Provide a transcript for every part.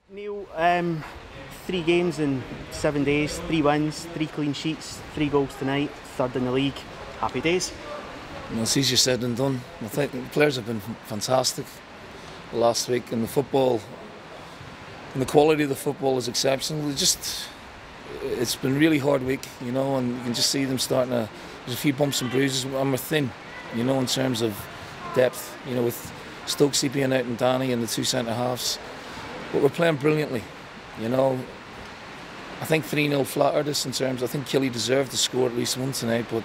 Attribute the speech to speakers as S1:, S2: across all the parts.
S1: Neil, 3 games in 7 days, 3 wins, 3 clean sheets, 3 goals tonight, 3rd in the league. Happy days?
S2: Well, it's easier said than done. I think the players have been fantastic last week, and the football and the quality of the football is exceptional. It's been a really hard week, you know, and you can just see them starting to. There's a few bumps and bruises, and we're thin, you know, in terms of depth. You know, with Stokesy being out and Danny and the 2 centre halves, but we're playing brilliantly. You know, I think 3-0 flattered us in terms. I think Killy deserved to score at least one tonight, but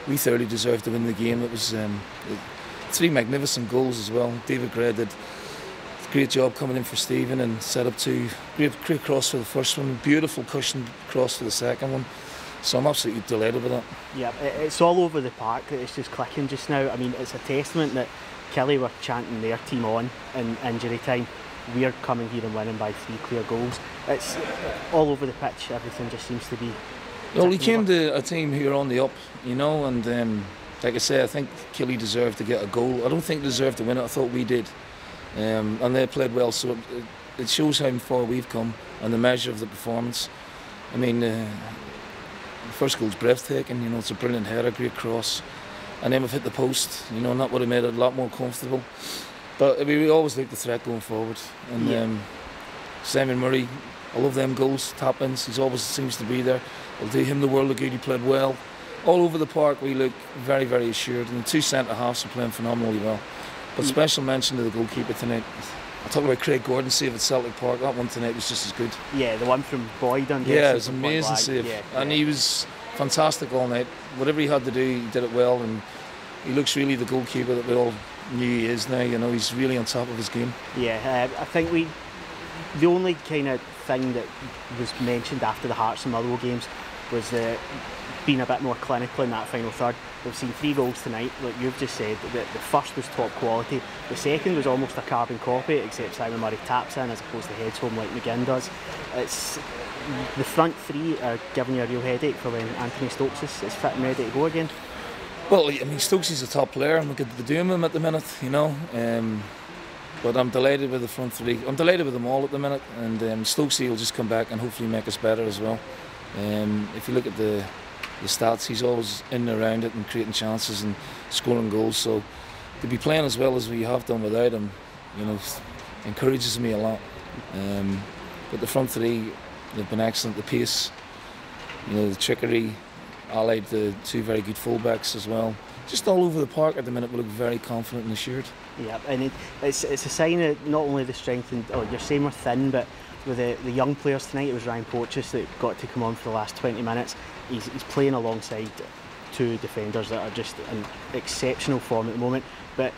S2: we thoroughly deserved to win the game. It was 3 magnificent goals as well. David Gray did a great job coming in for Stephen and set up 2. Great cross for the first one, beautiful cushioned cross for the second one. So I'm absolutely delighted with that.
S1: Yeah, it's all over the park. It's just clicking just now. I mean, it's a testament that Killy were chanting their team on in injury time. We're coming here and winning by 3 clear goals. It's all over the pitch. Everything just seems to be.
S2: Well, we came to a team who are on the up, you know, and like I say, I think Killy deserved to get a goal. I don't think they deserved to win it. I thought we did, and they played well. So it shows how far we've come and the measure of the performance. I mean, the first goal's breathtaking. You know, it's a brilliant header, great cross, and then we've hit the post. You know, and that would have made it a lot more comfortable. But we always like the threat going forward. And Simon Murray, I love them goals, tap-ins. He always seems to be there. It'll do him the world of good. He played well. All over the park, we look very, very assured. And the 2 centre-halves are playing phenomenally well. But special mention to the goalkeeper tonight. I talked about Craig Gordon's save at Celtic Park. That one tonight was just as good.
S1: Yeah, the one from Boyd.
S2: Yeah, it was an amazing save. Yeah, and he was fantastic all night. Whatever he had to do, he did it well. And he looks really the goalkeeper that we all knew he is now. You know, he's really on top of his game. Yeah, I think the only kind of thing that was mentioned after the Hearts and Motherwell games was being a bit more clinical in that final third. We've seen 3 goals tonight, like you've just said. The first was top quality. The second was almost a carbon copy, except Simon Murray taps in as opposed to heads home like McGinn does. It's the front 3 are giving you a real headache for when Anthony Stokes is fit and ready to go again. Well, I mean, Stokes is a top player, and we could be doing him at the minute, you know. But I'm delighted with the front 3. I'm delighted with them all at the minute, and Stokesy will just come back and hopefully make us better as well. If you look at the stats, he's always in and around it and creating chances and scoring goals. So to be playing as well as we have done without him, you know, encourages me a lot. But the front 3, they've been excellent. The pace, you know, the trickery, allied the 2 very good fullbacks as well. Just all over the park at the minute, we look very confident and assured. Yeah,
S1: and it's a sign of not only the strength, and you're saying we're thin, but with the young players tonight, it was Ryan Porteous that got to come on for the last 20 minutes. He's playing alongside 2 defenders that are just in exceptional form at the moment. But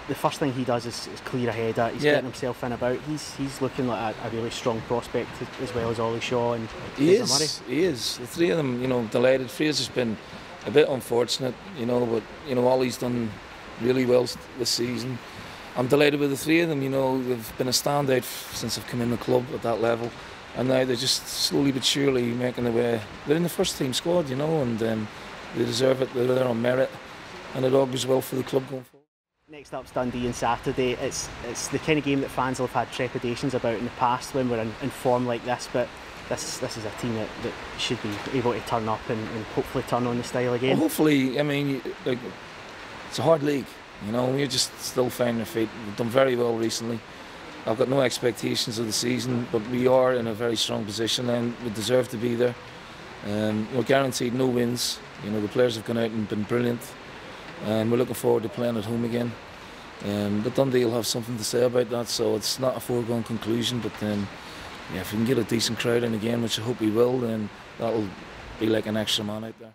S1: the first thing he does is clear a header. He's getting himself in about. He's looking like a really strong prospect as well as Ollie Shaw and Murray.
S2: He is. The 3 of them, you know, delighted. Fraser's been a bit unfortunate, you know, but you know, Ollie's done really well this season. I'm delighted with the 3 of them. You know, they've been a standout since they've come in the club at that level, and now they're just slowly but surely making their way. They're in the first team squad, you know, and they deserve it. They're there on merit, and it augurs well for the club going forward.
S1: Next up's Dundee on Saturday. It's the kind of game that fans will have had trepidations about in the past when we're in form like this, but this is a team that should be able to turn up and hopefully turn on the style again.
S2: Well, hopefully, I mean, like, it's a hard league, you know, we're just still finding their feet. We've done very well recently. I've got no expectations of the season, but we are in a very strong position and we deserve to be there. We're guaranteed no wins. You know, the players have gone out and been brilliant, and we're looking forward to playing at home again. But Dundee will have something to say about that, so it's not a foregone conclusion. But yeah, if we can get a decent crowd in again, which I hope we will, then that'll be like an extra man out there.